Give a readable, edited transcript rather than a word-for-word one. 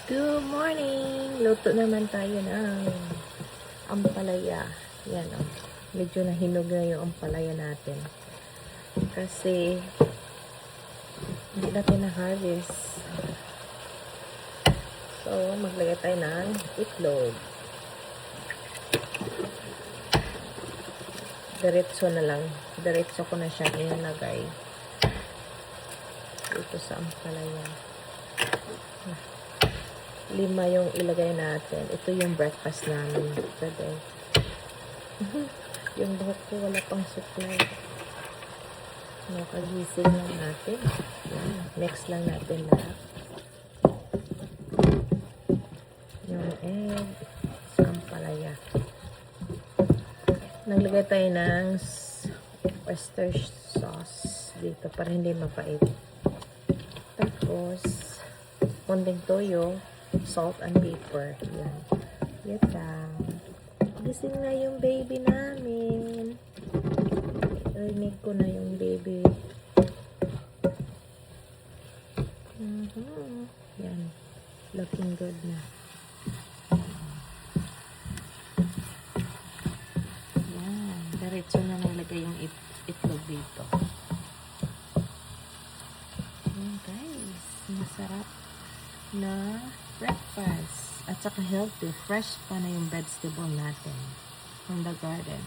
Good morning! Luto naman tayo ng ampalaya. Yan o. Medyo nahinog na yung ampalaya natin. Kasi hindi natin na-harvest. So, maglagay tayo ng itlog. Diretso na lang. Diretso ko na siya inalagay dito sa ampalaya. 5 yung ilagay natin. Ito yung breakfast namin today. Yung buhok ko wala pang supply. Nakagising lang natin. Mix lang natin lahat. Yung egg sa ampalaya. Naglagay tayo ng oyster sauce dito para hindi mapait. Tapos konting toyo, salt and pepper. Yan. Yan lang. Gising na yung baby namin. Rinig ko na yung baby. Yan. Looking good na. Yan. Diretso na nalagay yung itlog dito. Yan guys. Masarap na breakfast. At saka healthy. Fresh pa na yung vegetable natin from the garden.